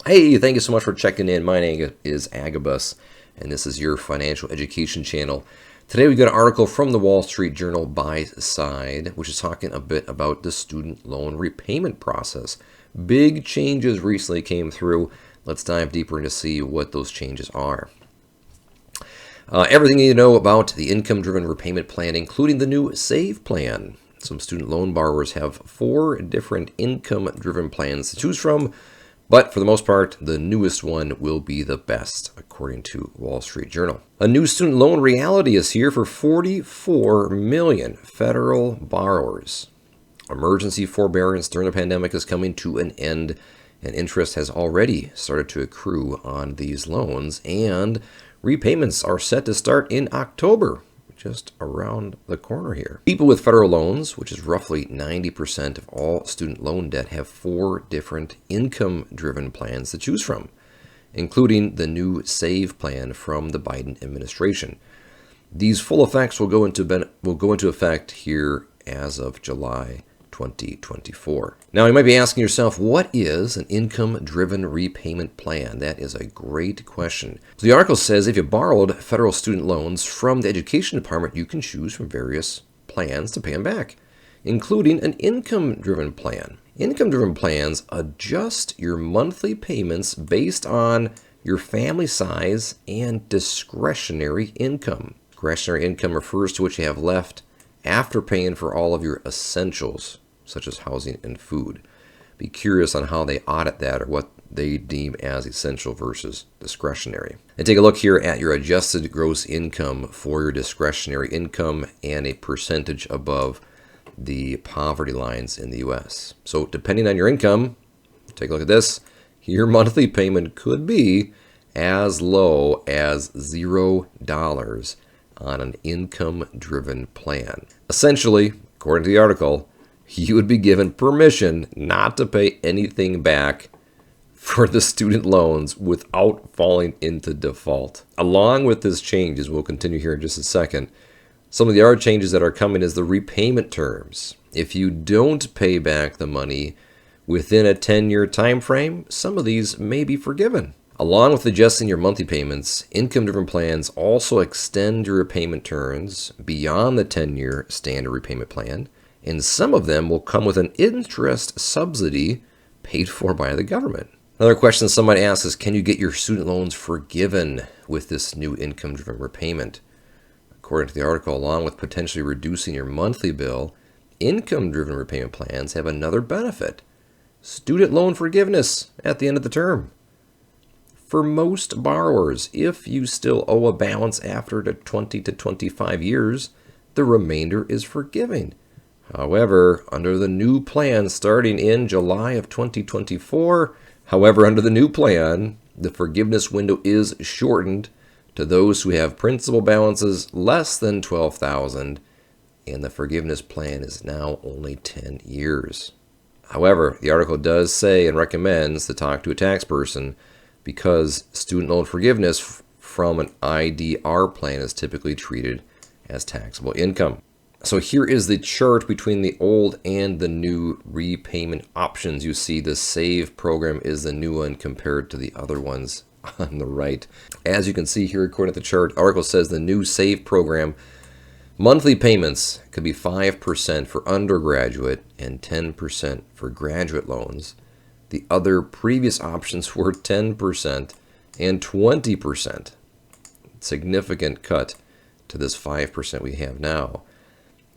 Hey, thank you so much for checking in. My name is Agabus, and this is your financial education channel. Today we got an article from the Wall Street Journal Buy Side, which is talking a bit about the student loan repayment process. Big changes recently came through. Let's dive deeper into see what those changes are. Everything you need to know about the income-driven repayment plan, including the new SAVE plan. Some student loan borrowers have 4 different income-driven plans to choose from, but for the most part, the newest one will be the best, according to Wall Street Journal. A new student loan reality is here for 44 million federal borrowers. Emergency forbearance during the pandemic is coming to an end, and interest has already started to accrue on these loans, and repayments are set to start in October, just around the corner here. People with federal loans, which is roughly 90% of all student loan debt, have 4 different income-driven plans to choose from, including the new SAVE plan from the Biden administration. These full effects will go into effect here as of July 2024. Now, you might be asking yourself, what is an income-driven repayment plan? That is a great question. So the article says if you borrowed federal student loans from the Education Department, you can choose from various plans to pay them back, including an income-driven plan. Income-driven plans adjust your monthly payments based on your family size and discretionary income. Discretionary income refers to what you have left after paying for all of your essentials, such as housing and food. Be curious on how they audit that or what they deem as essential versus discretionary. And take a look here at your adjusted gross income for your discretionary income and a percentage above the poverty lines in the U.S. So depending on your income, take a look at this, your monthly payment could be as low as $0 on an income-driven plan. Essentially, according to the article, you would be given permission not to pay anything back for the student loans without falling into default. Along with this changes, we'll continue here in just a second, some of the other changes that are coming is the repayment terms. If you don't pay back the money within a 10-year time frame, some of these may be forgiven. Along with adjusting your monthly payments, income-driven plans also extend your repayment terms beyond the 10-year standard repayment plan, and some of them will come with an interest subsidy paid for by the government. Another question somebody asks is, can you get your student loans forgiven with this new income-driven repayment? According to the article, along with potentially reducing your monthly bill, income-driven repayment plans have another benefit: student loan forgiveness at the end of the term. For most borrowers, if you still owe a balance after the 20 to 25 years, the remainder is forgiven. However, under the new plan starting in July of 2024, the forgiveness window is shortened to those who have principal balances less than $12,000, and the forgiveness plan is now only 10 years. However, the article does say and recommends to talk to a tax person because student loan forgiveness from an IDR plan is typically treated as taxable income. So here is the chart between the old and the new repayment options. You see the SAVE program is the new one compared to the other ones on the right. As you can see here, according to the chart, the article says the new SAVE program, monthly payments could be 5% for undergraduate and 10% for graduate loans. The other previous options were 10% and 20%. Significant cut to this 5% we have now.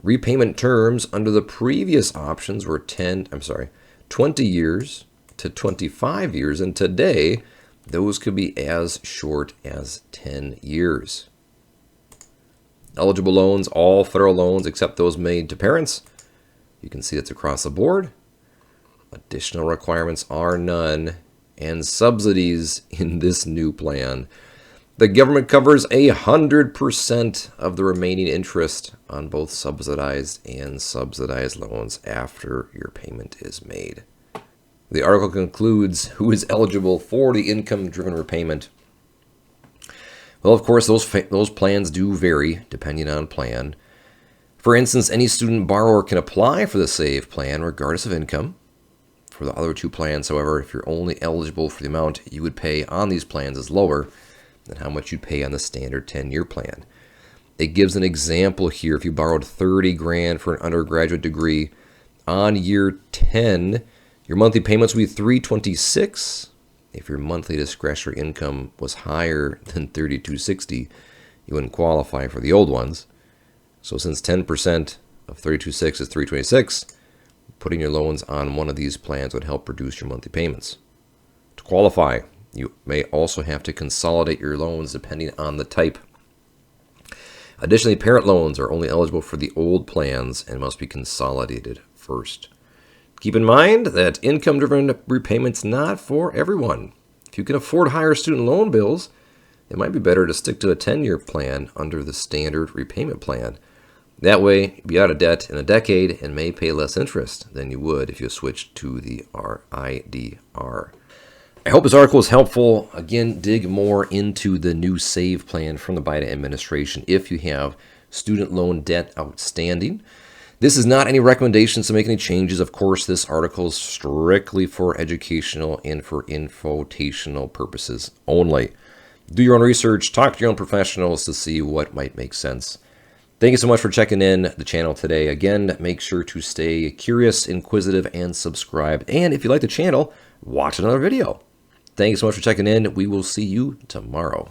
Repayment terms under the previous options were 20 years to 25 years, and today those could be as short as 10 years. Eligible loans, all federal loans except those made to parents. You can see that's across the board. Additional requirements are none, and subsidies in this new plan. The government covers 100% of the remaining interest on both subsidized and subsidized loans after your payment is made. The article concludes who is eligible for the income-driven repayment. Well, of course, those plans do vary depending on plan. For instance, any student borrower can apply for the SAVE plan regardless of income. For the other two plans, however, if you're only eligible for the amount you would pay on these plans is lower than how much you'd pay on the standard 10-year plan. It gives an example here. If you borrowed $30,000 for an undergraduate degree, on year 10, your monthly payments would be $326. If your monthly discretionary income was higher than $3,260, you wouldn't qualify for the old ones. So since 10% of $326 is $326, putting your loans on one of these plans would help reduce your monthly payments. To qualify, you may also have to consolidate your loans depending on the type. Additionally, parent loans are only eligible for the old plans and must be consolidated first. Keep in mind that income-driven repayment's not for everyone. If you can afford higher student loan bills, it might be better to stick to a 10-year plan under the standard repayment plan. That way, you'll be out of debt in a decade and may pay less interest than you would if you switched to the IDR. I hope this article is helpful. Again, dig more into the new SAVE plan from the Biden administration if you have student loan debt outstanding. This is not any recommendations to make any changes. Of course, this article is strictly for educational and for infotational purposes only. Do your own research, talk to your own professionals to see what might make sense. Thank you so much for checking in the channel today. Again, make sure to stay curious, inquisitive, and subscribed. And if you like the channel, watch another video. Thank you so much for checking in. We will see you tomorrow.